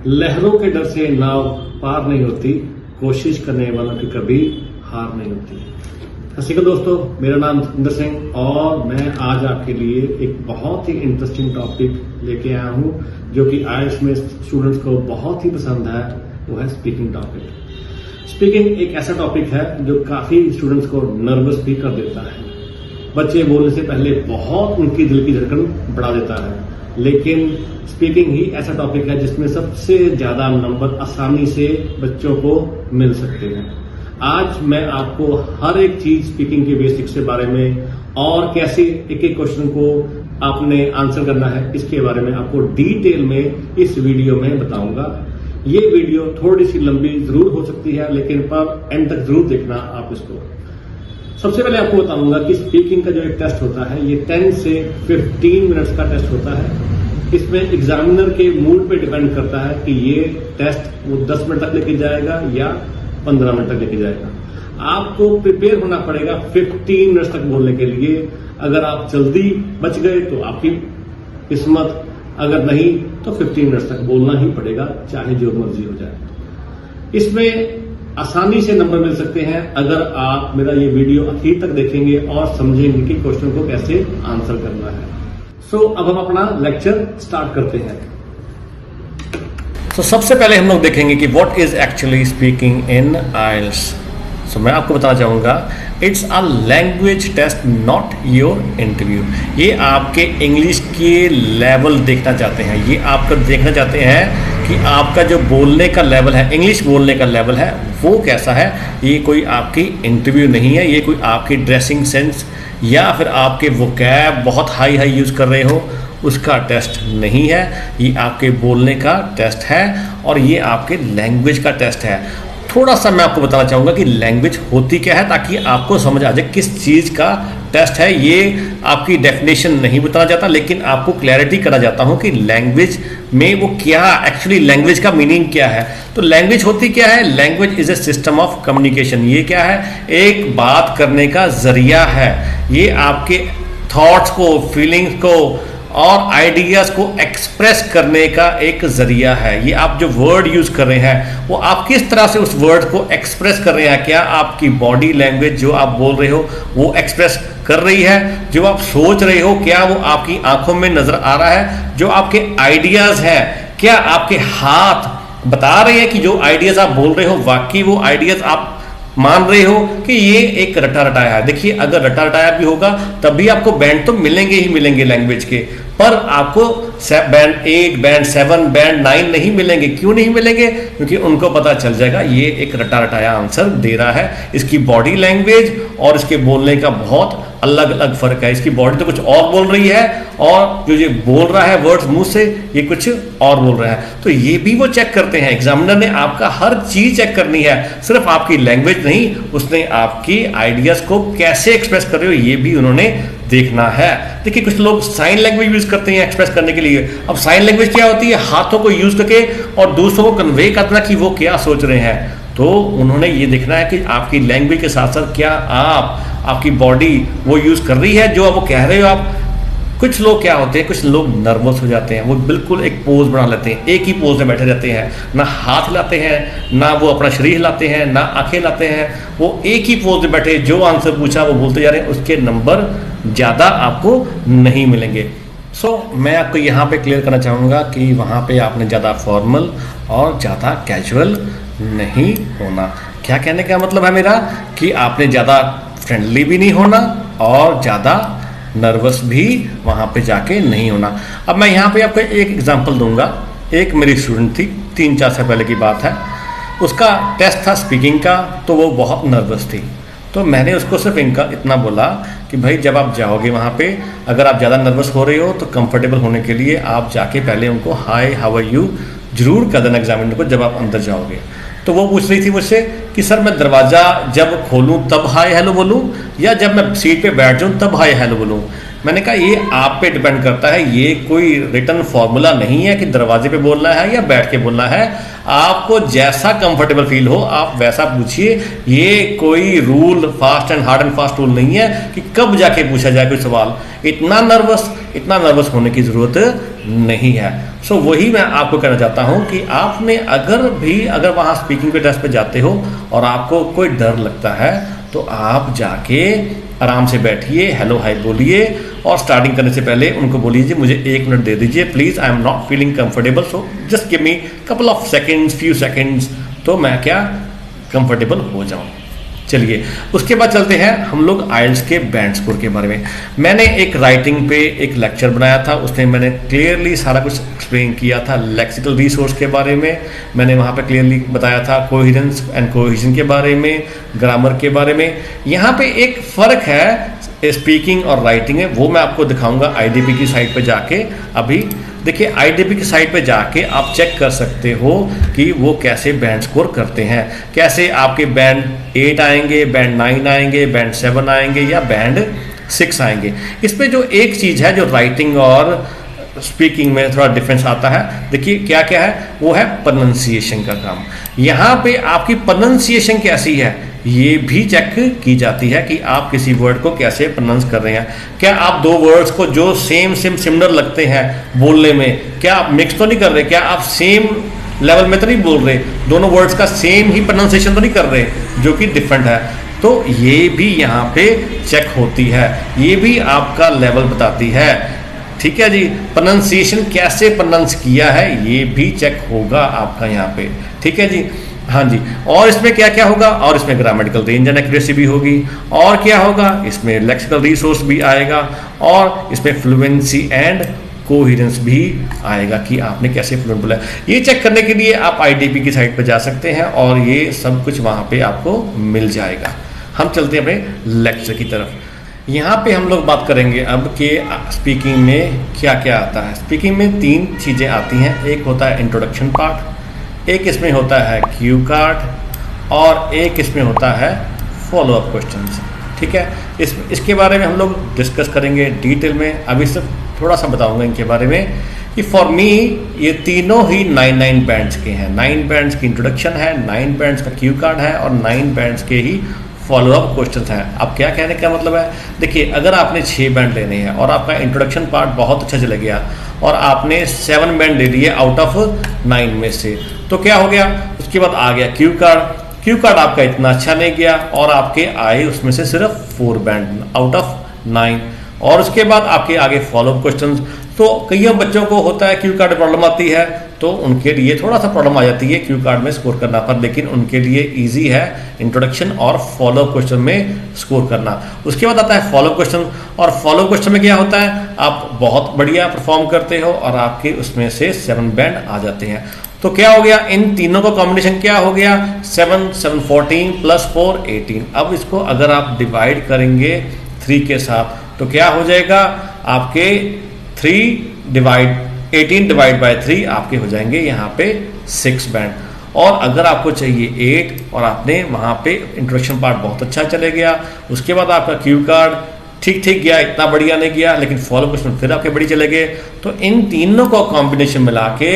लहरों के डर से नाव पार नहीं होती, कोशिश करने वालों की कभी हार नहीं होती। सत श्री अकाल दोस्तों, मेरा नाम सतिंदर सिंह और मैं आज आपके लिए एक बहुत ही इंटरेस्टिंग टॉपिक लेके आया हूं जो कि आईएलटीएस में स्टूडेंट्स को बहुत ही पसंद है। वो है स्पीकिंग टॉपिक। स्पीकिंग एक ऐसा टॉपिक है जो काफी स्टूडेंट्स को नर्वस भी कर देता है। बच्चे बोलने से पहले बहुत उनकी दिल की धड़कन बढ़ा देता है, लेकिन स्पीकिंग ही ऐसा टॉपिक है जिसमें सबसे ज्यादा नंबर आसानी से बच्चों को मिल सकते हैं। आज मैं आपको हर एक चीज स्पीकिंग के बेसिक्स के बारे में और कैसे एक एक क्वेश्चन को आपने आंसर करना है इसके बारे में आपको डिटेल में इस वीडियो में बताऊंगा। ये वीडियो थोड़ी सी लंबी जरूर हो सकती है, लेकिन पर एंड तक जरूर देखना आप इसको। सबसे पहले आपको बताऊंगा कि स्पीकिंग का जो एक टेस्ट होता है ये 10 से 15 मिनट्स का टेस्ट होता है। इसमें एग्जामिनर के मूड पे डिपेंड करता है कि ये टेस्ट वो 10 मिनट तक लेके जाएगा या 15 मिनट तक लेके जाएगा। आपको प्रिपेयर होना पड़ेगा 15 मिनट्स तक बोलने के लिए। अगर आप जल्दी बच गए तो आपकी किस्मत, अगर नहीं तो 15 मिनट्स तक बोलना ही पड़ेगा, चाहे जो मर्जी हो जाए। इसमें आसानी से नंबर मिल सकते हैं अगर आप मेरा ये वीडियो आखिर तक देखेंगे और समझेंगे कि क्वेश्चन को कैसे आंसर करना है। अब हम अपना लेक्चर स्टार्ट करते हैं। सबसे पहले हम लोग देखेंगे कि what is actually speaking in IELTS. मैं आपको बताना चाहूंगा it's a language test, not your interview. ये आपके इंग्लिश के लेवल देखना चाहते हैं, ये आपको देखना चाहते हैं कि आपका जो बोलने का लेवल है, इंग्लिश बोलने का लेवल है, वो कैसा है। ये कोई आपकी इंटरव्यू नहीं है, ये कोई आपकी ड्रेसिंग सेंस या फिर आपके वोकैब बहुत हाई यूज़ कर रहे हो उसका टेस्ट नहीं है। ये आपके बोलने का टेस्ट है और ये आपके लैंग्वेज का टेस्ट है। थोड़ा सा मैं आपको बताना चाहूँगा कि लैंग्वेज होती क्या है ताकि आपको समझ आ जाए किस चीज़ का टेस्ट है। ये आपकी डेफिनेशन नहीं बताना चाहता, लेकिन आपको क्लैरिटी करना चाहता हूँ कि लैंग्वेज में वो क्या एक्चुअली लैंग्वेज का मीनिंग क्या है। तो लैंग्वेज होती क्या है? Language is a system of communication. ये क्या है? एक बात करने का जरिया है। ये आपके थॉट्स को, फीलिंग्स को और आइडियाज़ को एक्सप्रेस करने का एक जरिया है। ये आप जो वर्ड यूज़ कर रहे हैं वो आप किस तरह से उस वर्ड को एक्सप्रेस कर रहे हैं। क्या आपकी बॉडी लैंग्वेज जो आप बोल रहे हो वो एक्सप्रेस कर रही है? जो आप सोच रहे हो क्या वो आपकी आंखों में नजर आ रहा है? जो आपके आइडियाज़ हैं क्या आपके हाथ बता रहे हैं कि जो आइडियाज़ आप बोल रहे हो वाकई वो आइडियाज़ आप मान रहे हो कि ये एक रटा रटाया है? देखिए, अगर रटा रटाया भी होगा तब भी आपको बैंड तो मिलेंगे ही मिलेंगे लैंग्वेज के, पर आपको बैंड 8, बैंड 7, बैंड 9 नहीं मिलेंगे। क्यों नहीं मिलेंगे? क्योंकि उनको पता चल जाएगा ये एक रटा रटाया आंसर दे रहा है। इसकी बॉडी लैंग्वेज और इसके बोलने का बहुत अलग अलग फर्क है। इसकी बॉडी तो कुछ और बोल रही है और जो ये बोल रहा है वर्ड्स मुंह से ये कुछ और बोल रहा है। तो ये भी वो चेक करते हैं। एग्जामिनर ने आपका हर चीज चेक करनी है, सिर्फ आपकी लैंग्वेज नहीं, उसने आपकी आइडियाज को कैसे एक्सप्रेस कर रहे हो ये भी उन्होंने देखना है। देखिए, कुछ लोग साइन लैंग्वेज यूज करते हैं एक्सप्रेस करने के लिए। अब साइन लैंग्वेज क्या होती है? हाथों को यूज करके और दूसरों को कन्वे करना कि वो क्या सोच रहे हैं। तो उन्होंने ये देखना है कि आपकी लैंग्वेज के साथ साथ क्या आपकी बॉडी वो यूज कर रही है जो वो कह रहे हो आप। कुछ लोग क्या होते हैं, कुछ लोग नर्वस हो जाते हैं, वो बिल्कुल एक पोज बना लेते हैं, एक ही पोज में बैठे रहते हैं, ना हाथ हिलाते हैं, ना वो अपना शरीर हिलाते हैं, ना आंखें हिलाते हैं। वो एक ही पोज में बैठे, जो आंसर पूछा वो बोलते जा रहे हैं, उसके नंबर ज़्यादा आपको नहीं मिलेंगे। मैं आपको यहाँ पे क्लियर करना चाहूँगा कि वहाँ पे आपने ज़्यादा फॉर्मल और ज़्यादा कैजुअल नहीं होना। क्या कहने का मतलब है मेरा कि आपने ज़्यादा फ्रेंडली भी नहीं होना और ज़्यादा नर्वस भी वहाँ पे जाके नहीं होना। अब मैं यहाँ पे आपको एक एग्जांपल दूंगा। एक मेरी स्टूडेंट थी, 3-4 साल पहले की बात है। उसका टेस्ट था स्पीकिंग का, तो वो बहुत नर्वस थी। तो मैंने उसको सिर्फ इतना बोला कि भाई जब आप जाओगे वहाँ पे, अगर आप ज़्यादा नर्वस हो रहे हो तो कंफर्टेबल होने के लिए आप जाके पहले उनको हाय हाउ आर यू जरूर कर देना एग्जामिनर को जब आप अंदर जाओगे। तो वो पूछ रही थी मुझसे कि सर मैं दरवाज़ा जब खोलूँ तब हाय हेलो बोलूँ या जब मैं सीट पे बैठ जाऊँ तब हाय हेलो बोलूँ। मैंने कहा ये आप पे डिपेंड करता है, ये कोई रिटन फॉर्मूला नहीं है कि दरवाजे पे बोलना है या बैठ के बोलना है, आपको जैसा कंफर्टेबल फील हो आप वैसा पूछिए। ये कोई rule fast and hard and fast rule नहीं है कि कब जाके पूछा जाए कोई सवाल। इतना नर्वस होने की ज़रूरत नहीं है। सो वही मैं आपको कहना चाहता हूँ कि आपने अगर वहाँ स्पीकिंग के टेस्ट पे जाते हो और आपको कोई डर लगता है तो आप जाके आराम से बैठिए, हेलो हाय बोलिए और स्टार्टिंग करने से पहले उनको बोलिए जी मुझे 1 मिनट दे दीजिए please, I am not feeling comfortable, so just give me couple of seconds, few seconds, तो मैं क्या कंफर्टेबल हो जाऊँ। चलिए उसके बाद चलते हैं हम लोग आइल्स के बैंड स्कोर के बारे में। मैंने एक राइटिंग पे एक लेक्चर बनाया था, उसमें मैंने क्लियरली सारा कुछ एक्सप्लेन किया था। लेक्सिकल रिसोर्स के बारे में मैंने वहाँ पे क्लियरली बताया था, कोहेरेंस एंड कोहेजन के बारे में, ग्रामर के बारे में। यहाँ पे एक फ़र्क है स्पीकिंग और राइटिंग में, वो मैं आपको दिखाऊंगा आईडीपी की साइट पे जाके। अभी देखिए आईडीपी की साइट पे जाके आप चेक कर सकते हो कि वो कैसे बैंड स्कोर करते हैं, कैसे आपके बैंड 8 आएंगे, बैंड 9 आएंगे, बैंड 7 आएंगे या बैंड 6 आएंगे। इस पे जो एक चीज़ है जो राइटिंग और स्पीकिंग में थोड़ा डिफरेंस आता है, देखिए क्या क्या है, वो है प्रोनंसिएशन का काम। यहाँ पे आपकी प्रोनंसिएशन कैसी है ये भी चेक की जाती है कि आप किसी वर्ड को कैसे प्रोनाउंस कर रहे हैं। क्या आप 2 वर्ड्स को जो सिमिलर लगते हैं बोलने में, क्या आप मिक्स तो नहीं कर रहे, क्या आप सेम लेवल में तो नहीं बोल रहे, दोनों वर्ड्स का सेम ही प्रोनाउंसिएशन तो नहीं कर रहे जो कि डिफरेंट है, तो ये भी यहाँ पे चेक होती है, ये भी आपका लेवल बताती है। ठीक है जी, प्रोनाउंसिएशन कैसे प्रोनाउंस किया है ये भी चेक होगा आपका यहाँ पे। ठीक है जी, हाँ जी। और इसमें क्या क्या होगा, और इसमें ग्रामेटिकल रेंज एंड एक्यूरेसी भी होगी, और क्या होगा इसमें लेक्सिकल रिसोर्स भी आएगा, और इसमें फ्लुएंसी एंड कोहेरेंस भी आएगा कि आपने कैसे फ्लुएंट बोला। ये चेक करने के लिए आप आईडीपी की साइट पर जा सकते हैं और ये सब कुछ वहाँ पे आपको मिल जाएगा। हम चलते हैं अपने लेक्चर की तरफ। यहाँ पे हम लोग बात करेंगे अब कि स्पीकिंग में क्या क्या आता है। स्पीकिंग में 3 चीज़ें आती हैं, एक होता है इंट्रोडक्शन पार्ट, एक इसमें होता है क्यू कार्ड, और एक इसमें होता है फॉलो अप क्वेश्चंस। ठीक है, इसके बारे में हम लोग डिस्कस करेंगे डिटेल में। अभी सिर्फ थोड़ा सा बताऊंगा इनके बारे में कि फॉर मी ये तीनों ही 9 बैंड्स के हैं। 9 बैंड्स की इंट्रोडक्शन है, 9 बैंड्स का क्यू कार्ड है और 9 बैंड्स के ही फॉलो अप क्वेश्चन हैं। अब क्या कहने का मतलब है, देखिए अगर आपने 6 बैंड लेने हैं और आपका इंट्रोडक्शन पार्ट बहुत अच्छा चला गया और आपने 7 बैंड ले लिए आउट ऑफ 9 में से, तो क्या हो गया, उसके बाद आ गया क्यू कार्ड। क्यू कार्ड आपका इतना अच्छा नहीं गया और आपके आए उसमें से सिर्फ 4 बैंड आउट ऑफ 9, और उसके बाद आपके आगे फॉलो अप क्वेश्चन। तो कईयों बच्चों को होता है क्यू कार्ड प्रॉब्लम आती है, तो उनके लिए थोड़ा सा प्रॉब्लम आ जाती है क्यू कार्ड में स्कोर करना पर, लेकिन उनके लिए इजी है इंट्रोडक्शन और फॉलो अप क्वेश्चन में स्कोर करना। उसके बाद आता है फॉलो अप क्वेश्चन, और फॉलो अप क्वेश्चन में क्या होता है, आप बहुत बढ़िया परफॉर्म करते हो और आपके उसमें से 7 बैंड आ जाते हैं। तो क्या हो गया, इन तीनों का कॉम्बिनेशन क्या हो गया, 7 7 14 + 4 18। अब इसको अगर आप डिवाइड करेंगे 3 के साथ तो क्या हो जाएगा, आपके 18 डिवाइड बाय 3 आपके हो जाएंगे यहाँ पे 6 बैंड। और अगर आपको चाहिए 8 और आपने वहाँ पे इंट्रोडक्शन पार्ट बहुत अच्छा चले गया, उसके बाद आपका क्यू कार्ड ठीक ठीक गया, इतना बढ़िया नहीं गया, लेकिन फॉलो क्वेश्चन फिर आपके बड़ी चले गए, तो इन तीनों को कॉम्बिनेशन मिला के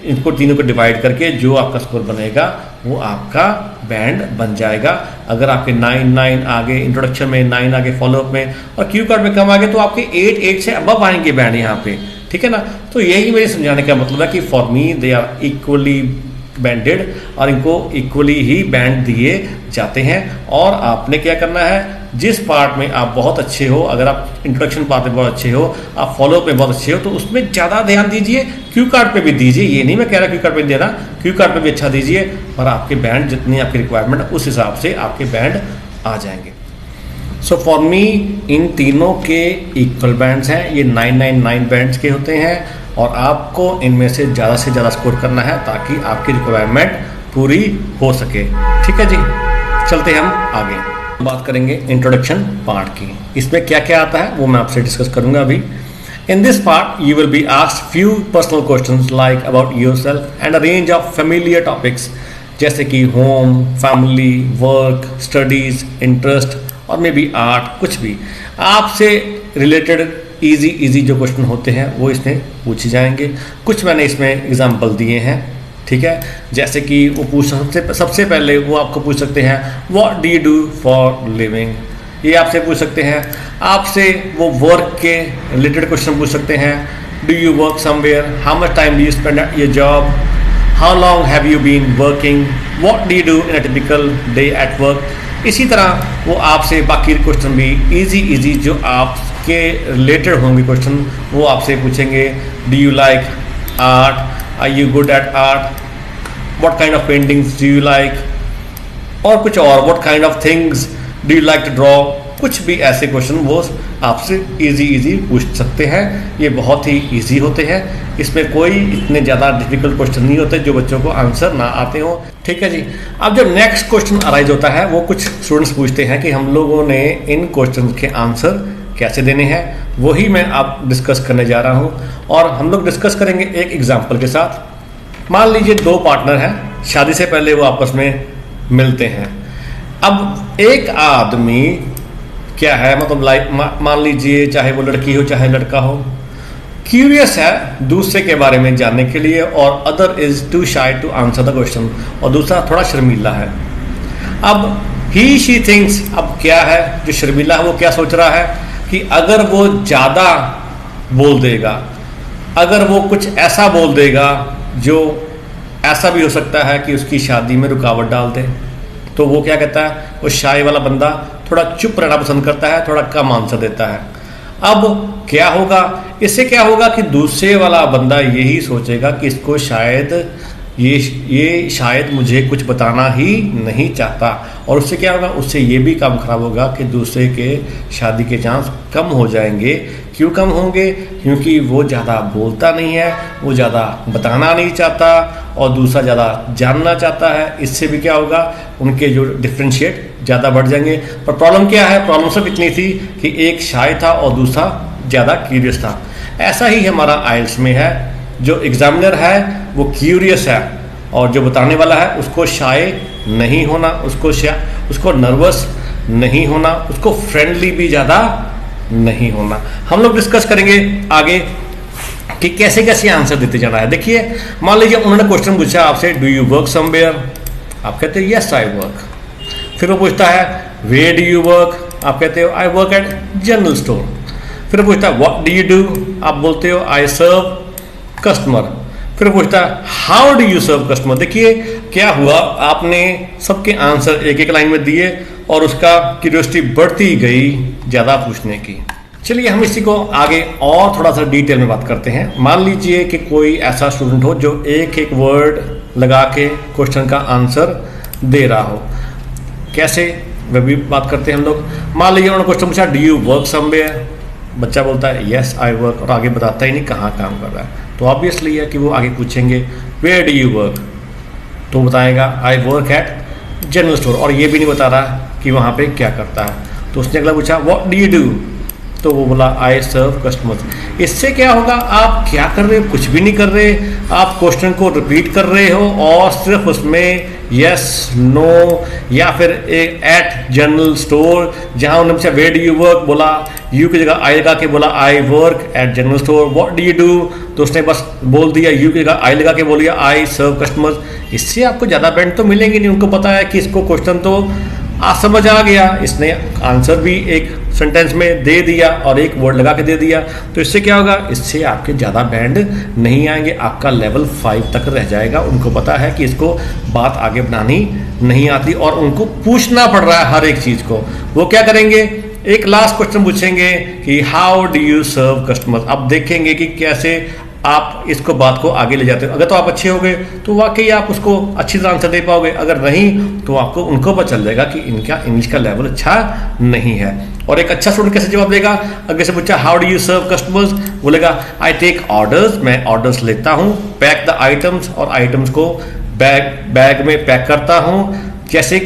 इनको तीनों को डिवाइड करके जो आपका स्कोर बनेगा वो आपका बैंड बन जाएगा। अगर आपके 9 आगे इंट्रोडक्शन में, 9 आगे फॉलो अप में और क्यू कार्ड में कम आगे, तो आपके 8 से अबव आएंगे बैंड यहाँ पे। ठीक है ना, तो यही मेरे समझाने का मतलब है कि for me they are equally banded और इनको इक्वली ही बैंड दिए जाते हैं। और आपने क्या करना है, जिस पार्ट में आप बहुत अच्छे हो, अगर आप इंट्रोडक्शन पार्ट में बहुत अच्छे हो, आप फॉलो अप में बहुत अच्छे हो, तो उसमें ज़्यादा ध्यान दीजिए, क्यू कार्ड पे भी दीजिए। ये नहीं मैं कह रहा क्यू कार्ड पे देना, क्यू कार्ड पे भी अच्छा दीजिए, और आपके बैंड जितनी आपकी रिक्वायरमेंट है उस हिसाब से आपके बैंड आ जाएंगे। सो फॉर मी इन तीनों के इक्वल बैंड्स हैं, ये 9 बैंड्स के होते हैं, और आपको इनमें से ज़्यादा स्कोर करना है ताकि आपकी रिक्वायरमेंट पूरी हो सके। ठीक है जी, चलते हम आगे बात करेंगे इंट्रोडक्शन पार्ट की। इसमें क्या क्या आता है वो मैं आपसे डिस्कस करूंगा अभी। In this part you will be asked few personal questions like about yourself and a range of familiar topics, जैसे कि home, family, work, studies, interest और मे बी आर्ट, कुछ भी आपसे रिलेटेड इजी इजी जो question होते हैं वो इसमें पूछे जाएंगे। कुछ मैंने इसमें एग्जाम्पल दिए हैं, ठीक है। जैसे कि वो पूछ सबसे पहले वो आपको पूछ सकते हैं what do you do for living, ये आपसे पूछ सकते हैं। आपसे वो वर्क के रिलेटेड क्वेश्चन पूछ सकते हैं, do you work somewhere, how much time do you spend at your job, how long have you been working, what do you do in a typical day at work. इसी तरह वो आपसे बाकी question भी easy जो आपके related होंगे question वो आपसे पूछेंगे। Do you like art, are you good at art, what kind of paintings do you like, और कुछ और, what kind of things do you like to draw. कुछ भी ऐसे क्वेश्चन वो आपसे इजी पूछ सकते हैं। ये बहुत ही इजी होते हैं, इसमें कोई इतने ज़्यादा डिफिकल्ट क्वेश्चन नहीं होते जो बच्चों को आंसर ना आते हो, ठीक है जी। अब जो नेक्स्ट क्वेश्चन अराइज होता है वो कुछ स्टूडेंट्स पूछते हैं कि हम लोगों ने इन क्वेश्चन के आंसर कैसे देने हैं, वही मैं आप डिस्कस करने जा रहा हूँ। और हम लोग डिस्कस करेंगे एक एग्जाम्पल के साथ। मान लीजिए दो पार्टनर हैं, शादी से पहले वो आपस में मिलते हैं। अब एक आदमी क्या है, मतलब लाइक मान लीजिए चाहे वो लड़की हो चाहे लड़का हो, क्यूरियस है दूसरे के बारे में जानने के लिए, और other is too shy to answer the question, और दूसरा थोड़ा शर्मीला है। अब ही शी थिंक्स, अब क्या है जो शर्मीला है वो क्या सोच रहा है कि अगर वो ज़्यादा बोल देगा, अगर वो कुछ ऐसा बोल देगा जो ऐसा भी हो सकता है कि उसकी शादी में रुकावट डाल दे, तो वो क्या कहता है, वो शाय वाला बंदा थोड़ा चुप रहना पसंद करता है, थोड़ा कम आंसर देता है। अब क्या होगा, इससे क्या होगा कि दूसरे वाला बंदा यही सोचेगा कि इसको शायद ये शायद मुझे कुछ बताना ही नहीं चाहता, और उससे क्या होगा, उससे ये भी काम खराब होगा कि दूसरे के शादी के चांस कम हो जाएंगे। क्यों कम होंगे, क्योंकि वो ज़्यादा बोलता नहीं है, वो ज़्यादा बताना नहीं चाहता, और दूसरा ज़्यादा जानना चाहता है। इससे भी क्या होगा, उनके जो डिफ्रेंशिएट ज़्यादा बढ़ जाएंगे। पर प्रॉब्लम क्या है, प्रॉब्लम सिर्फ इतनी थी कि एक शाय था और दूसरा ज़्यादा क्यूरियस था। ऐसा ही हमारा आइल्स में है, जो एग्जामिनर है वो क्यूरियस है, और जो बताने वाला है उसको शाय नहीं होना, उसको नर्वस नहीं होना, उसको फ्रेंडली भी ज़्यादा नहीं होना। हम लोग डिस्कस करेंगे आगे कि कैसे कैसे आंसर देते जाना है। देखिए, मान लीजिए उन्होंने क्वेश्चन पूछा आपसे, डू यू वर्क समवेयर, आप कहते हो यस आई वर्क। फिर वो पूछता है वेयर डू यू वर्क, आप कहते हो आई वर्क एट जनरल स्टोर। फिर वो पूछता है व्हाट डू यू डू, आप बोलते हो आई सर्व कस्टमर। फिर पूछता है how do you serve customer. देखिए क्या हुआ, आपने सबके आंसर एक एक लाइन में दिए और उसका क्यूरियोसिटी बढ़ती गई ज़्यादा पूछने की। चलिए हम इसी को आगे और थोड़ा सा डिटेल में बात करते हैं। मान लीजिए कि कोई ऐसा स्टूडेंट हो जो एक एक वर्ड लगा के क्वेश्चन का आंसर दे रहा हो। कैसे, वह भी बात करते हैं हम लोग। मान लीजिए उन्होंने क्वेश्चन पूछा डू यू वर्क समवेयर, बच्चा बोलता है यस आई वर्क, और आगे बताता ही नहीं कहाँ काम कर रहा है। तो ऑब्वियसली है कि वो आगे पूछेंगे वेयर डू यू वर्क, तो बताएगा आई वर्क एट जनरल स्टोर, और ये भी नहीं बता रहा कि वहाँ पे क्या करता है। तो उसने अगला पूछा व्हाट डू यू डू, तो वो बोला आई सर्व कस्टमर्स। इससे क्या होगा, आप क्या कर रहे हो, कुछ भी नहीं कर रहे, आप क्वेश्चन को रिपीट कर रहे हो और सिर्फ उसमें यस नो या फिर एट जनरल स्टोर, जहाँ उन्होंने पूछा वेयर डू यू वर्क, बोला यू की जगह आई लगा के बोला आई work at general store. What do you do, तो उसने बस बोल दिया यू की जगह आई लगा के बोल दिया आई सर्व कस्टमर्स। इससे आपको ज़्यादा बेंड तो मिलेंगे नहीं, उनको पता है कि इसको क्वेश्चन तो समझ आ गया, इसने आंसर भी एक सेंटेंस में दे दिया और एक वर्ड लगा के दे दिया। तो इससे क्या होगा, इससे आपके ज़्यादा बैंड नहीं आएंगे, आपका लेवल 5 तक रह जाएगा। उनको पता है कि इसको बात आगे बनानी नहीं आती और उनको पूछना पड़ रहा है हर एक चीज़ को। वो क्या करेंगे, एक लास्ट क्वेश्चन पूछेंगे कि how do you serve customers. अब देखेंगे कि कैसे आप इसको बात को आगे ले जाते हो। अगर तो आप अच्छे हो गए तो वाकई आप उसको अच्छी तरह आंसर दे पाओगे, अगर नहीं तो आपको उनको पता चल जाएगा कि इनका इंग्लिश का लेवल अच्छा नहीं है। और एक अच्छा स्टूडेंट कैसे जवाब देगा, अगर से पूछा how do you serve customers, बोलेगा आई टेक ऑर्डर्स, मैं ऑर्डर्स लेता हूँ, पैक द आइटम्स, और आइटम्स को बैग में पैक करता हूँ, कैसे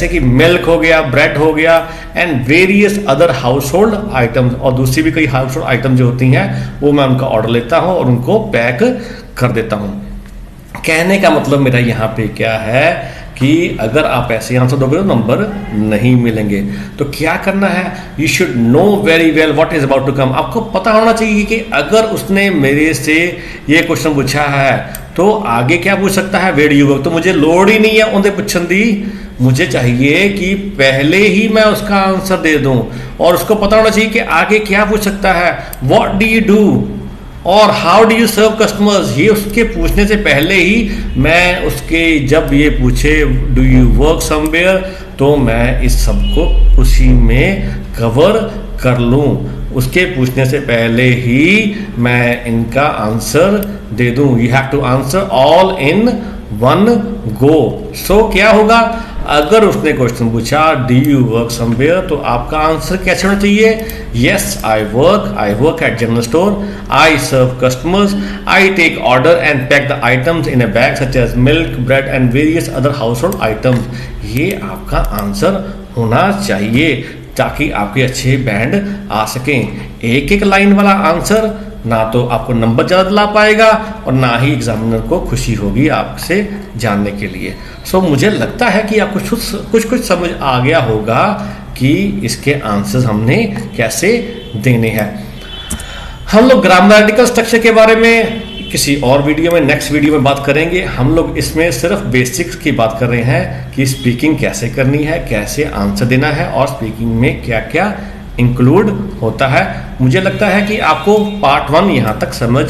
कि मिल्क हो गया, ब्रेड हो गया, and various other household items, और दूसरी भी कई हाउस होल्ड आइटम जो होती हैं वो मैं उनका ऑर्डर लेता हूँ और उनको पैक कर देता हूँ। कहने का मतलब मेरा यहाँ पे क्या है कि अगर आप ऐसे आंसर दोगे तो नंबर नहीं मिलेंगे। तो क्या करना है, you should know very well what is about to come. आपको पता होना चाहिए कि अगर उसने मेरे से ये क्वेश्चन पूछा है तो आगे क्या पूछ सकता है, वेयर डू यू वर्क। तो मुझे लोड ही नहीं है उनसे पूछने दी, मुझे चाहिए कि पहले ही मैं उसका आंसर दे दूं, और उसको पता होना चाहिए कि आगे क्या पूछ सकता है, व्हाट डू यू डू और how do you serve customers. ये उसके पूछने से पहले ही मैं उसके, जब ये पूछे डू यू वर्क समवेयर, तो मैं इस सब को उसी में कवर कर लूं। उसके पूछने से पहले ही मैं इनका आंसर दे दूं। You have to answer all in one go. So क्या होगा, अगर उसने क्वेश्चन पूछा डू यू वर्क समवेयर, तो आपका आंसर कैसे होना चाहिए, yes I work at general store, I serve customers, I take order and pack the items in a bag such as milk, bread and various other household items. ये आपका answer होना चाहिए ताकि आपके अच्छे बैंड आ सकें। एक एक लाइन वाला आंसर ना तो आपको नंबर ज़्यादा दिला पाएगा और ना ही एग्जामिनर को खुशी होगी आपसे जानने के लिए। सो मुझे लगता है कि आपको कुछ समझ आ गया होगा कि इसके आंसर्स हमने कैसे देने हैं। हम लोग ग्रामेटिकल स्ट्रक्चर के बारे में किसी और वीडियो में, नेक्स्ट वीडियो में बात करेंगे। हम लोग इसमें सिर्फ बेसिक्स की बात कर रहे हैं कि स्पीकिंग कैसे करनी है, कैसे आंसर देना है और स्पीकिंग में क्या क्या इंक्लूड होता है। मुझे लगता है कि आपको पार्ट 1 यहाँ तक समझ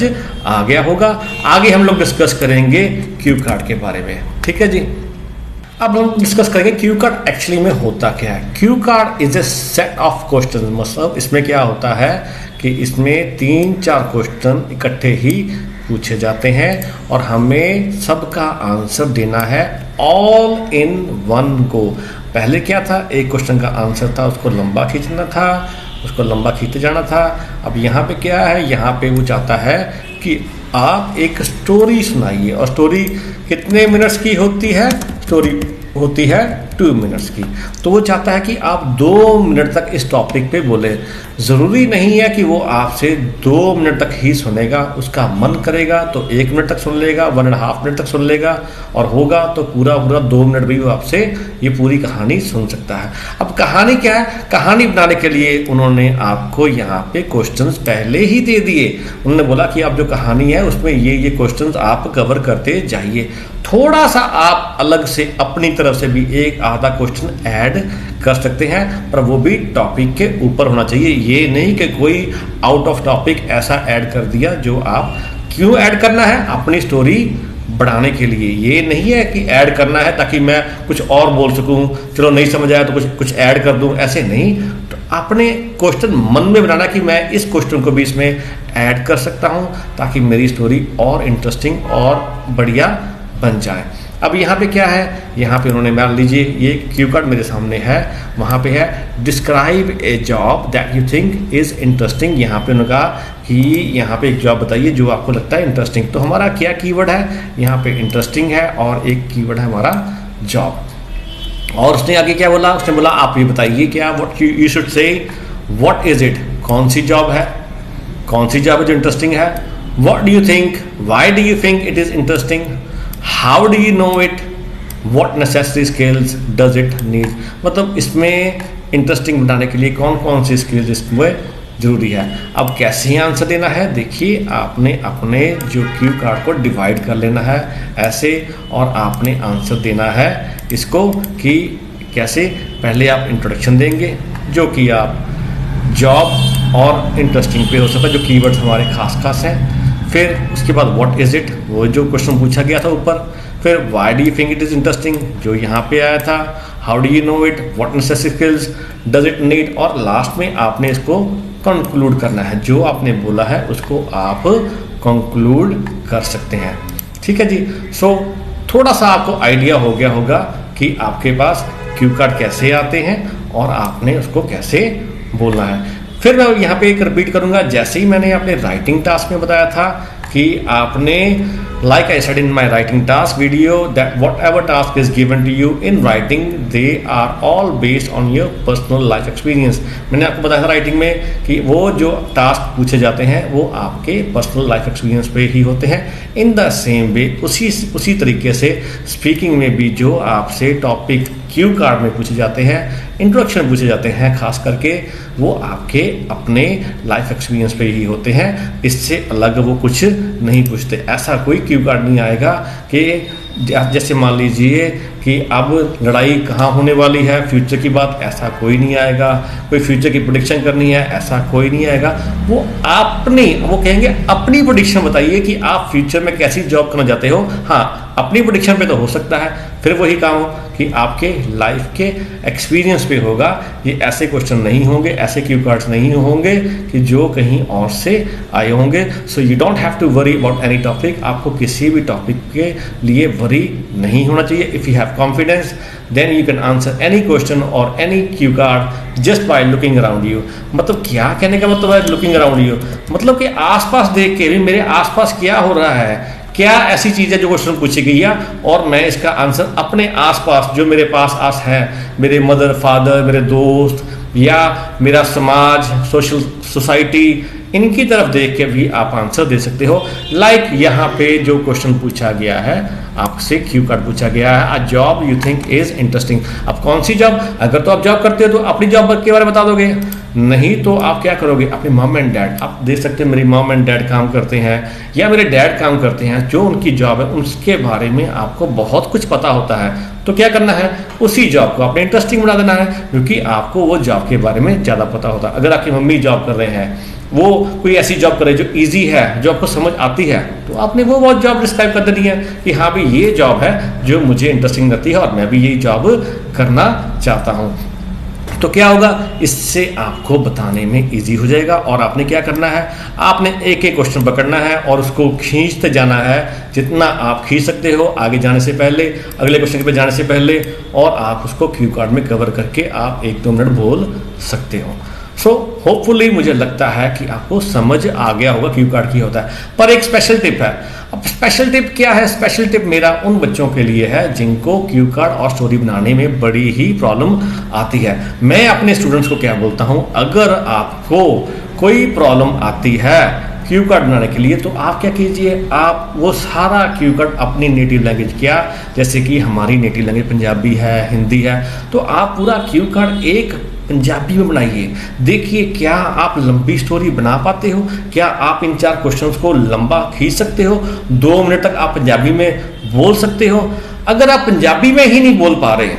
आ गया होगा। आगे हम लोग डिस्कस करेंगे क्यू कार्ड के बारे में, ठीक है जी। अब हम डिस्कस करेंगे क्यू कार्ड एक्चुअली में होता क्या है। Q card is a set of question. मतलब इसमें क्या होता है कि इसमें 3-4 क्वेश्चन इकट्ठे ही पूछे जाते हैं और हमें सबका आंसर देना है ऑल इन वन गो। पहले क्या था, एक क्वेश्चन का आंसर था, उसको लंबा खींचना था, उसको लंबा खींचते जाना था। अब यहाँ पे क्या है, यहाँ पे वो चाहता है कि आप एक स्टोरी सुनाइए, और स्टोरी कितने मिनट्स की होती है, स्टोरी होती है 2 मिनट्स की। तो वो चाहता है कि आप 2 मिनट तक इस टॉपिक पे बोले। ज़रूरी नहीं है कि वो आपसे 2 मिनट तक ही सुनेगा, उसका मन करेगा तो 1 मिनट तक सुन लेगा, 1.5 मिनट तक सुन लेगा, और होगा तो पूरा 2 मिनट भी वो आपसे ये पूरी कहानी सुन सकता है। अब कहानी क्या है, कहानी बनाने के लिए उन्होंने आपको यहाँ पे क्वेश्चंस पहले ही दे दिए। उन्होंने बोला कि आप जो कहानी है उसमें ये क्वेश्चंस आप कवर करते जाइए। थोड़ा सा आप अलग से अपनी तरफ से भी एक आधा क्वेश्चन ऐड कर सकते हैं, पर वो भी टॉपिक के ऊपर होना चाहिए। ये नहीं कि कोई आउट ऑफ टॉपिक ऐसा ऐड कर दिया जो आप, क्यों ऐड करना है, अपनी स्टोरी बढ़ाने के लिए। ये नहीं है कि ऐड करना है ताकि मैं कुछ और बोल सकूं, चलो नहीं समझ आया तो कुछ ऐड कर दूं, ऐसे नहीं। तो अपने क्वेश्चन मन में बनाना कि मैं इस क्वेश्चन को भी इसमें ऐड कर सकता हूं ताकि मेरी स्टोरी और इंटरेस्टिंग और बढ़िया बन जाए। अब यहाँ पे क्या है, यहाँ पे उन्होंने, मान लीजिए ये क्यू कार्ड मेरे सामने है, वहाँ पे है describe A job that you think is interesting. यहाँ पे उन्होंने कहा कि यहाँ पे एक जॉब बताइए जो आपको लगता है इंटरेस्टिंग। तो हमारा क्या कीवर्ड है, यहाँ पे इंटरेस्टिंग है और एक कीवर्ड है हमारा जॉब। और उसने आगे क्या बोला, उसने बोला आप ये बताइए क्या, what you should say, what is it, कौन सी जॉब है, कौन सी जॉब है जो इंटरेस्टिंग है, what do you think, why do you think it is interesting, how do you know it, what necessary skills does it need. मतलब इसमें interesting बनाने के लिए कौन कौन सी स्किल्स इसमें जरूरी है। अब कैसे आंसर देना है, देखिए आपने अपने जो क्यू कार्ड को डिवाइड कर लेना है ऐसे, और आपने आंसर देना है इसको कि कैसे। पहले आप इंट्रोडक्शन देंगे जो कि आप जॉब और इंटरेस्टिंग पे हो सकता है, जो कीवर्ड्स हमारे खास हैं। फिर उसके बाद व्हाट इज इट, वो जो क्वेश्चन पूछा गया था ऊपर। फिर why do you think it is interesting, जो यहाँ पे आया था। How do you know it, what necessary skills does it need. और लास्ट में आपने इसको कंक्लूड करना है, जो आपने बोला है उसको आप कंक्लूड कर सकते हैं, ठीक है जी। सो थोड़ा सा आपको आइडिया हो गया होगा कि आपके पास क्यू कार्ड कैसे आते हैं और आपने उसको कैसे बोलना है। फिर मैं यहाँ पे एक रिपीट करूँगा, जैसे ही मैंने अपने राइटिंग टास्क में बताया था कि आपने like I said in my writing task video that whatever task is given to you in writing they are all based on your personal life experience। मैंने आपको बताया था राइटिंग में कि वो जो टास्क पूछे जाते हैं वो आपके पर्सनल लाइफ एक्सपीरियंस पे ही होते हैं। इन द सेम वे उसी तरीके से स्पीकिंग में भी जो आपसे टॉपिक क्यू कार्ड में पूछे जाते हैं, इंट्रोडक्शन पूछे जाते हैं, खास करके वो आपके अपने लाइफ एक्सपीरियंस पे ही होते हैं। इससे अलग वो कुछ नहीं पूछते। ऐसा कोई क्यू कार्ड नहीं आएगा कि जैसे मान लीजिए कि अब लड़ाई कहाँ होने वाली है, फ्यूचर की बात, ऐसा कोई नहीं आएगा। कोई फ्यूचर की प्रेडिक्शन करनी है, ऐसा कोई नहीं आएगा। वो कहेंगे अपनी प्रेडिक्शन बताइए कि आप फ्यूचर में कैसी जॉब करना चाहते हो। हाँ, अपनी प्रेडिक्शन पे तो हो सकता है, फिर वही काम हो कि आपके लाइफ के एक्सपीरियंस पे होगा। ये ऐसे क्वेश्चन नहीं होंगे, ऐसे क्यू कार्ड्स नहीं होंगे कि जो कहीं और से आए होंगे। So you don't have to worry about any topic. आपको किसी भी टॉपिक के लिए वरी नहीं होना चाहिए। If you have confidence then you can answer any question और any Q card just by looking around you. मतलब क्या कहने का मतलब है लुकिंग अराउंड यू? मतलब कि आसपास देख के भी मेरे आसपास क्या हो रहा है, क्या ऐसी चीज़ है जो क्वेश्चन पूछी गई है और मैं इसका आंसर अपने आसपास जो मेरे पास है, मेरे मदर फादर, मेरे दोस्त या मेरा समाज, सोसाइटी, इनकी तरफ देख के भी आप आंसर दे सकते हो। लाइक यहाँ पे जो क्वेश्चन पूछा गया है, आपसे क्यू कार्ड पूछा गया है, a job you think is interesting. अब कौन सी जॉब? अगर तो आप जॉब करते हो तो अपनी जॉब के बारे में बता दोगे, नहीं तो आप क्या करोगे? अपने मॉम एंड डैड, आप देख सकते हैं मेरी मॉम एंड डैड काम करते हैं या मेरे डैड काम करते हैं, जो उनकी जॉब है उसके बारे में आपको बहुत कुछ पता होता है। तो क्या करना है? उसी जॉब को आपने इंटरेस्टिंग बना देना है, क्योंकि आपको वो जॉब के बारे में ज़्यादा पता होता है। अगर आपकी मम्मी जॉब कर रहे हैं, वो कोई ऐसी जॉब करे जो इजी है, जो आपको समझ आती है, तो आपने वो जॉब डिस्क्राइब कर देनी है कि हाँ भाई ये जॉब है जो मुझे इंटरेस्टिंग लगती है और मैं भी यही जॉब करना चाहता हूँ। तो क्या होगा? इससे आपको बताने में इजी हो जाएगा। और आपने क्या करना है? आपने एक एक क्वेश्चन पकड़ना है और उसको खींचते जाना है जितना आप खींच सकते हो आगे जाने से पहले, अगले क्वेश्चन पे जाने से पहले, और आप उसको क्यू कार्ड में कवर करके आप 1-2 मिनट बोल सकते हो। सो होपफुली मुझे लगता है कि आपको समझ आ गया होगा क्यू कार्ड की होता है। पर एक स्पेशल टिप है। अब स्पेशल टिप क्या है? स्पेशल टिप मेरा उन बच्चों के लिए है जिनको क्यू कार्ड और स्टोरी बनाने में बड़ी ही प्रॉब्लम आती है। मैं अपने स्टूडेंट्स को क्या बोलता हूँ, अगर आपको कोई प्रॉब्लम आती है क्यू कार्ड बनाने के लिए तो आप क्या कीजिए, आप वो सारा क्यू कार्ड अपनी नेटिव लैंग्वेज, क्या जैसे कि हमारी नेटिव लैंग्वेज पंजाबी है, हिंदी है, तो आप पूरा क्यू कार्ड एक पंजाबी में बनाइए। देखिए क्या आप लंबी स्टोरी बना पाते हो, क्या आप इन 4 क्वेश्चंस को लंबा खींच सकते हो, 2 मिनट तक आप पंजाबी में बोल सकते हो। अगर आप पंजाबी में ही नहीं बोल पा रहे,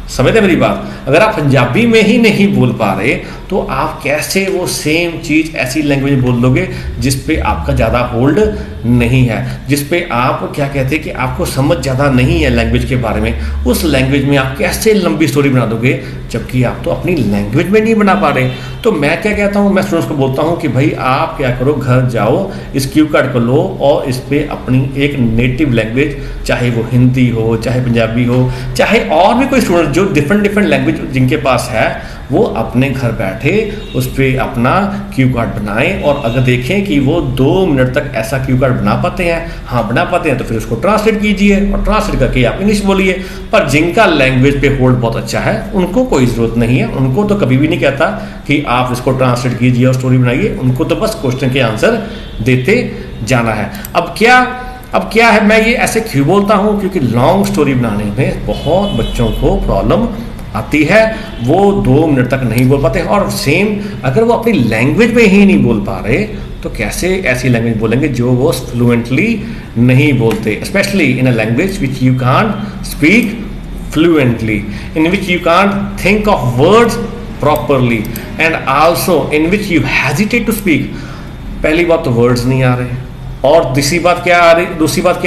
समझते मेरी बात, अगर आप पंजाबी में ही नहीं बोल पा रहे तो आप कैसे वो सेम चीज़ ऐसी लैंग्वेज बोल दोगे जिस पे आपका ज़्यादा होल्ड नहीं है, जिस पे आप क्या कहते हैं कि आपको समझ ज़्यादा नहीं है लैंग्वेज के बारे में, उस लैंग्वेज में आप कैसे लंबी स्टोरी बना दोगे जबकि आप तो अपनी लैंग्वेज में नहीं बना पा रहे। तो मैं क्या कहता हूँ, मैं स्टूडेंट्स को बोलता हूँ कि भाई आप क्या करो, घर जाओ, इस क्यू कार्ड को लो और इस पर अपनी एक नेटिव लैंग्वेज, चाहे वो हिंदी हो, चाहे पंजाबी हो, चाहे और भी कोई स्टूडेंट जो डिफरेंट लैंग्वेज जिनके पास है, वो अपने घर बैठे उस पर अपना क्यू कार्ड बनाएं। और अगर देखें कि वो 2 मिनट तक ऐसा क्यू कार्ड बना पाते हैं, हाँ बना पाते हैं, तो फिर उसको ट्रांसलेट कीजिए और ट्रांसलेट करके आप इंग्लिश बोलिए। पर जिनका लैंग्वेज पे होल्ड बहुत अच्छा है उनको कोई ज़रूरत नहीं है, उनको तो कभी भी नहीं कहता कि आप इसको ट्रांसलेट कीजिए और स्टोरी बनाइए, उनको तो बस क्वेश्चन के आंसर देते जाना है। अब क्या है, मैं ये ऐसे क्यों बोलता हूँ, क्योंकि लॉन्ग स्टोरी बनाने में बहुत बच्चों को प्रॉब्लम आती है, वो 2 मिनट तक नहीं बोल पाते। और सेम अगर वो अपनी लैंग्वेज में ही नहीं बोल पा रहे तो कैसे ऐसी लैंग्वेज बोलेंगे जो वो फ्लुएंटली नहीं बोलते, specially in a language which you can't speak fluently, in which you can't think of words properly and also in which you hesitate to speak। पहली बात तो वर्ड्स नहीं आ रहे, और दूसरी बात क्या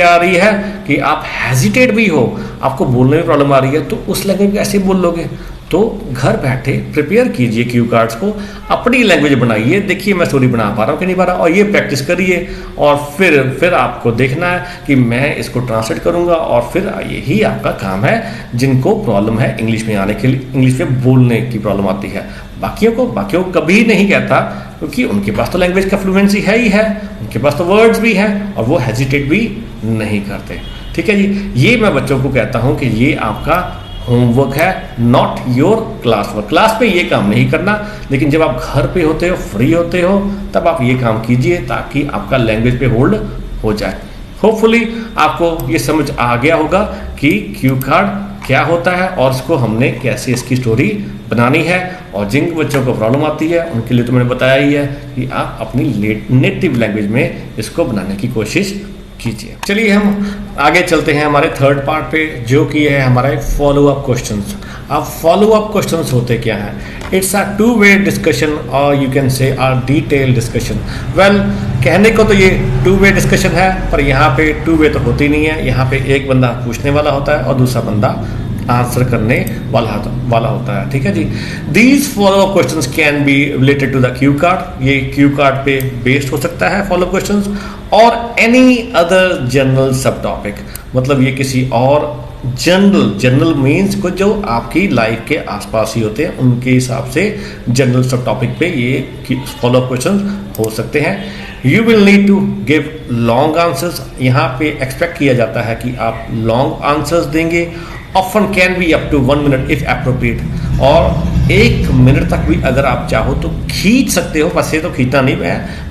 आ रही है कि आप हेजिटेट भी हो, आपको बोलने में प्रॉब्लम आ रही है, तो उस लैंग्वेज कैसे बोल लोगे? तो घर बैठे प्रिपेयर कीजिए क्यू कार्ड्स को, अपनी लैंग्वेज बनाइए, देखिए मैं स्टोरी बना पा रहा हूँ कि नहीं पा रहा, और ये प्रैक्टिस करिए। और फिर आपको देखना है कि मैं इसको ट्रांसलेट करूँगा, और फिर यही आपका काम है जिनको प्रॉब्लम है इंग्लिश में आने के लिए, इंग्लिश में बोलने की प्रॉब्लम आती है। बाकियों को कभी नहीं कहता, क्योंकि उनके पास तो लैंग्वेज का फ्लुएंसी है ही है, उनके पास तो वर्ड्स भी हैं और वो हेजिटेट भी नहीं करते। ठीक है जी, ये मैं बच्चों को कहता हूँ कि ये आपका होमवर्क है, not your class work. Class पे ये काम नहीं करना, लेकिन जब आप घर पे होते हो, फ्री होते हो, तब आप ये काम कीजिए ताकि आपका लैंग्वेज पे होल्ड हो जाए। होपफुली आपको ये समझ आ गया होगा कि क्यू कार्ड क्या होता है और इसको हमने कैसे इसकी स्टोरी बनानी है। और जिन बच्चों को प्रॉब्लम आती है उनके लिए तो मैंने बताया ही है कि आप अपनी नेटिव लैंग्वेज में इसको बनाने की कोशिश कीजिए। चलिए हम आगे चलते हैं हमारे थर्ड पार्ट पे, जो कि है हमारे फॉलो अप क्वेश्चंस। अब फॉलो अप क्वेश्चंस होते क्या हैं? It's a two way discussion और you can say a detail discussion. Well, कहने को तो ये टू वे डिस्कशन है, पर यहाँ पे टू वे तो होती नहीं है। यहाँ पे एक बंदा पूछने वाला होता है और दूसरा बंदा आंसर करने वाला होता है। ठीक है जी। These follow up questions can be related to the Q card. ये क्यू कार्ड पे बेस्ड हो सकता है फॉलो अप क्वेश्चंस, और any other general sub topic, मतलब ये किसी और जनरल मीन्स को जो आपकी लाइफ के आसपास ही होते हैं उनके हिसाब से जनरल सब टॉपिक पे ये फॉलो अप क्वेश्चन हो सकते हैं। You will need to give long answers. यहाँ पे एक्सपेक्ट किया जाता है कि आप लॉन्ग आंसर्स देंगे। Often can be up to 1 minute if appropriate, और 1 मिनट तक भी अगर आप चाहो तो खींच सकते हो। वैसे तो खींचना नहीं,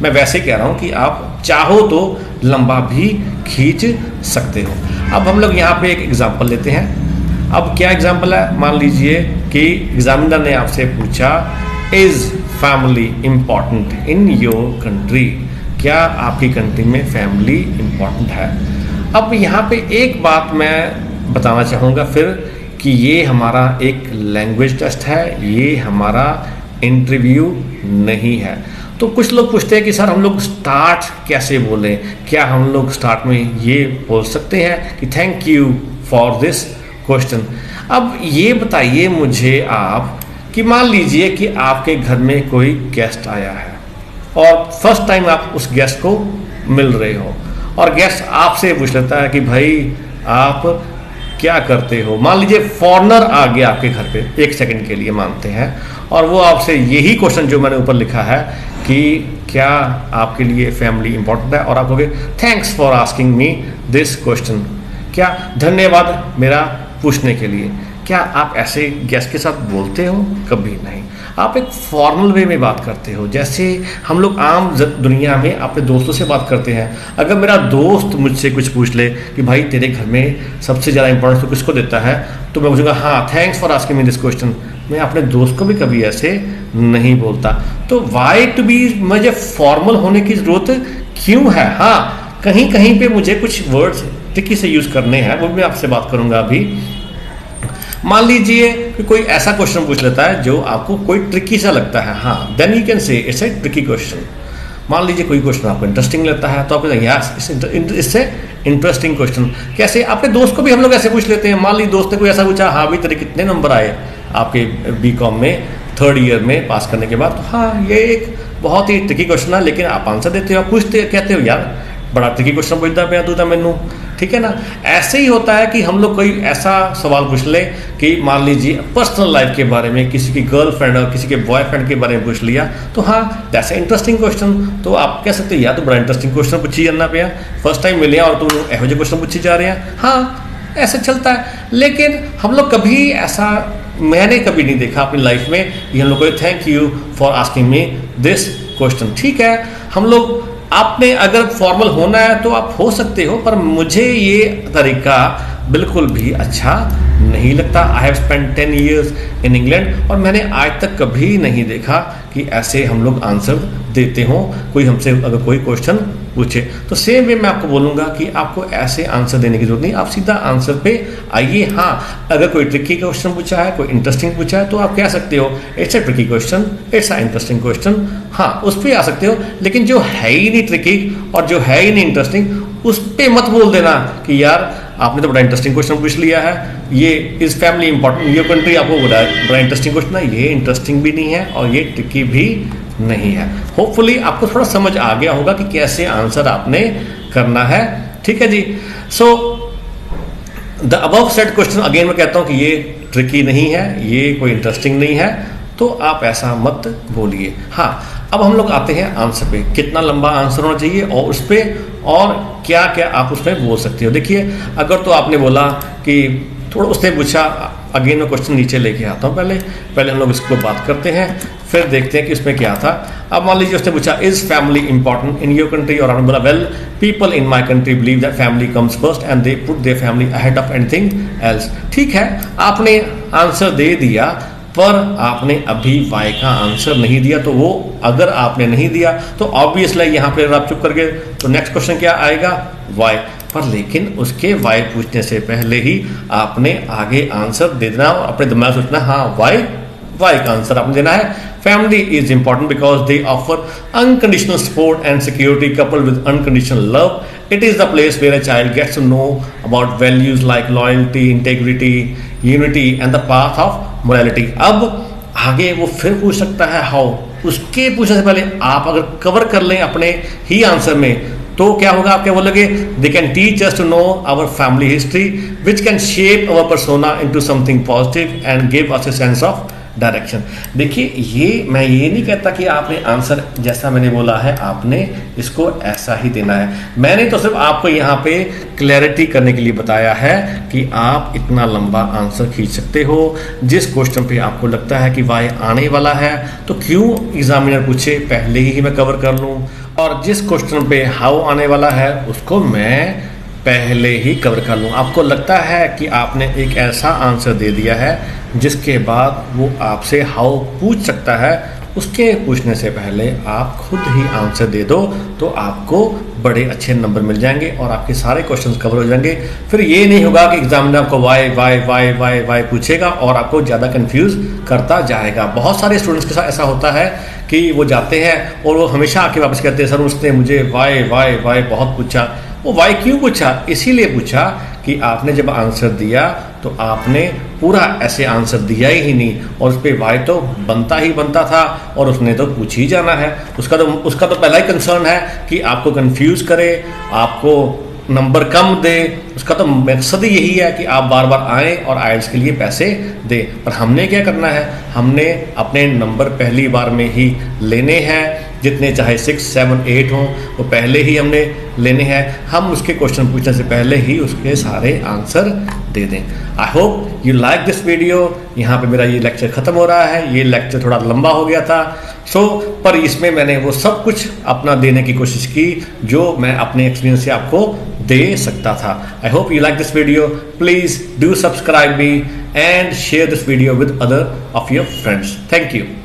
मैं वैसे कह रहा हूँ कि आप चाहो तो लंबा भी खींच सकते हो। अब हम लोग यहाँ पे एक एग्जाम्पल लेते हैं। अब क्या एग्जाम्पल है? मान लीजिए कि एग्जामिनर ने आपसे पूछा, is family important in your country? क्या आपकी कंट्री में फैमिली इंपॉर्टेंट है? अब यहाँ पे एक बात मैं बताना चाहूँगा फिर कि ये हमारा एक लैंग्वेज टेस्ट है, ये हमारा इंटरव्यू नहीं है। तो कुछ लोग पूछते हैं कि सर हम लोग स्टार्ट कैसे बोलें? क्या हम लोग स्टार्ट में ये बोल सकते हैं कि thank you for this question? अब ये बताइए मुझे आप कि मान लीजिए कि आपके घर में कोई गेस्ट आया है और फर्स्ट टाइम आप उस गेस्ट को मिल रहे हो, और गेस्ट आपसे पूछ लेता है कि भाई आप क्या करते हो? मान लीजिए फॉरेनर आ गया आपके घर पे 1 सेकंड के लिए मानते हैं, और वो आपसे यही क्वेश्चन जो मैंने ऊपर लिखा है कि क्या आपके लिए फैमिली इंपॉर्टेंट है, और आप कहोगे thanks for asking me this question. क्या धन्यवाद मेरा पूछने के लिए। क्या आप ऐसे गेस्ट के साथ बोलते हो? कभी नहीं। आप एक फॉर्मल वे में बात करते हो, जैसे हम लोग आम दुनिया में अपने दोस्तों से बात करते हैं। अगर मेरा दोस्त मुझसे कुछ पूछ ले कि भाई तेरे घर में सबसे ज़्यादा इंपॉर्टेंस तो किसको देता है, तो मैं पूछूंगा हाँ thanks for asking me this question. मैं अपने दोस्त को भी कभी ऐसे नहीं बोलता। तो वाई टू बी, मुझे फॉर्मल होने की ज़रूरत क्यों है? हाँ, कहीं कहीं पे मुझे कुछ वर्ड्स ट्रिकी से यूज़ करने हैं, वो भी मैं आपसे बात करूँगा अभी। मान लीजिए कि कोई ऐसा क्वेश्चन पूछ लेता है जो आपको कोई ट्रिकी सा लगता है, हाँ then you can say it's a tricky question. मान लीजिए कोई क्वेश्चन आपको इंटरेस्टिंग लगता है तो आप कहते हैं यार इससे इंटरेस्टिंग क्वेश्चन। कैसे? अपने दोस्त को भी हम लोग ऐसे पूछ लेते हैं। मान लीजिए दोस्त ने कोई ऐसा पूछा, हाँ भाई तेरे कितने नंबर आए आपके बीकॉम में 3rd ईयर में पास करने के बाद? तो हाँ ये एक बहुत ही ट्रिकी क्वेश्चन है, लेकिन आप आंसर देते हो, पूछते कहते हो यार बड़ा ट्रिकी क्वेश्चन पूछता पे तू था मैनू। ठीक है ना? ऐसे ही होता है कि हम लोग कोई ऐसा सवाल पूछ ले कि मान लीजिए पर्सनल लाइफ के बारे में, किसी की गर्लफ्रेंड और किसी के बॉयफ्रेंड के बारे में पूछ लिया, तो हाँ दैट्स इंटरेस्टिंग क्वेश्चन। तो आप कह सकते हैं यार तो बड़ा इंटरेस्टिंग क्वेश्चन पूछी जाना पे, फर्स्ट टाइम मिले और तुम एहो जे क्वेश्चन पूछी जा रहे हैं। हाँ ऐसा चलता है, लेकिन हम लोग कभी ऐसा, मैंने कभी नहीं देखा अपनी लाइफ में कि हम लोग को thank you for asking me this question. ठीक है, हम लोग आपने अगर फॉर्मल होना है तो आप हो सकते हो, पर मुझे ये तरीका बिल्कुल भी अच्छा नहीं लगता। I have spend 10 years in England, और मैंने आज तक कभी नहीं देखा कि ऐसे हम लोग आंसर देते हों। कोई हमसे अगर कोई क्वेश्चन पूछे तो सेम वे मैं आपको बोलूँगा कि आपको ऐसे आंसर देने की जरूरत नहीं, आप सीधा आंसर पे आइए। हाँ, अगर कोई ट्रिकी क्वेश्चन पूछा है, कोई इंटरेस्टिंग पूछा है, तो आप कह सकते हो it's a tricky question, it's a interesting question. हाँ, उस पर आ सकते हो, लेकिन जो है ही नहीं ट्रिकी और जो है ही नहीं इंटरेस्टिंग, उस पर मत बोल देना कि यार आपने तो बड़ा इंटरेस्टिंग क्वेश्चन पूछ लिया है। ये is family important your country, आपको बड़ा इंटरेस्टिंग क्वेश्चन है। ये इंटरेस्टिंग भी नहीं है और ये ट्रिकी भी नहीं है। होपफुली आपको थोड़ा समझ आ गया होगा कि कैसे आंसर आपने करना है। ठीक है जी। So the above said question, again मैं कहता हूं कि ये ट्रिकी नहीं है, ये कोई इंटरेस्टिंग नहीं है, तो आप ऐसा मत बोलिए। हाँ, अब हम लोग आते हैं आंसर पे। कितना लंबा आंसर होना चाहिए और उस पर और क्या क्या आप उसमें बोल सकते हो। देखिए, अगर तो आपने बोला कि थोड़ा उसने पूछा, अगेन मैं क्वेश्चन नीचे लेके आता हूँ, पहले हम लोग इसको बात करते हैं, फिर देखते हैं कि इसमें क्या था। अब मान लीजिए उसने पूछा is family important in your country, और आपने बोला well people in my country believe that family comes first and they put their family ahead of anything else. ठीक है, आपने आंसर दे दिया, पर आपने अभी वाई का आंसर नहीं दिया। तो वो अगर आपने नहीं दिया तो ऑब्वियसली यहाँ पे अगर आप चुप कर गए तो नेक्स्ट क्वेश्चन क्या आएगा, वाई। पर लेकिन उसके वाई पूछने से पहले ही आपने आगे आंसर दे देना और अपने दिमाग सोचना, हाँ वाई का आंसर आपने देना है। Family is important because they offer unconditional support and security coupled with unconditional love. It is the place where a child gets to know about values like loyalty, integrity, unity and the path of morality. अब आगे वो फिर पूछ सकता है how, उसके पूछने से पहले आप अगर कवर कर लें अपने ही आंसर में तो क्या होगा, आप क्या बोलोगे, they can teach us to know our family history which can shape our persona into something positive and give us a sense of direction. देखिए, ये मैं ये नहीं कहता कि आपने आंसर जैसा मैंने बोला है आपने इसको ऐसा ही देना है. मैंने तो सिर्फ आपको यहाँ पे क्लैरिटी करने के लिए बताया है कि आप इतना लंबा आंसर खींच सकते हो. जिस क्वेश्चन पे आपको लगता है कि वाई आने वाला है तो क्यों एग्जामिनर पूछे पहले ही मैं कवर कर लूँ, और जिस क्वेश्चन पे हाउ आने वाला है उसको मैं पहले ही कवर कर लूँ. आपको लगता है कि आपने एक ऐसा आंसर दे दिया है जिसके बाद वो आपसे हाउ पूछ सकता है, उसके पूछने से पहले आप खुद ही आंसर दे दो तो आपको बड़े अच्छे नंबर मिल जाएंगे और आपके सारे क्वेश्चंस कवर हो जाएंगे. फिर ये नहीं होगा कि एग्जामिनर आपको why why why why why पूछेगा और आपको ज़्यादा कंफ्यूज करता जाएगा. बहुत सारे स्टूडेंट्स के साथ ऐसा होता है कि वो जाते हैं और वो हमेशा आके वापस कहते हैं सर उसने मुझे वाई वाई वाई बहुत पूछा. वो वाई क्यों पूछा, इसीलिए पूछा कि आपने जब आंसर दिया तो आपने पूरा ऐसे आंसर दिया ही नहीं और उस पर वाई तो बनता ही बनता था और उसने तो पूछ ही जाना है. उसका तो पहला ही कंसर्न है कि आपको कंफ्यूज करे, आपको नंबर कम दे. उसका तो मकसद ही यही है कि आप बार बार आएँ और आइल्स के लिए पैसे दें. पर हमने क्या करना है, हमने अपने नंबर पहली बार में ही लेने हैं, जितने चाहे 6, 7, 8 हों वो पहले ही हमने लेने हैं. हम उसके क्वेश्चन पूछने से पहले ही उसके सारे आंसर दे दें. I hope you like this video. यहाँ पे मेरा ये लेक्चर ख़त्म हो रहा है. ये लेक्चर थोड़ा लंबा हो गया था पर इसमें मैंने वो सब कुछ अपना देने की कोशिश की जो मैं अपने एक्सपीरियंस से आपको दे सकता था. I hope you like this video. Please do subscribe me and share this video with other of your friends. Thank you.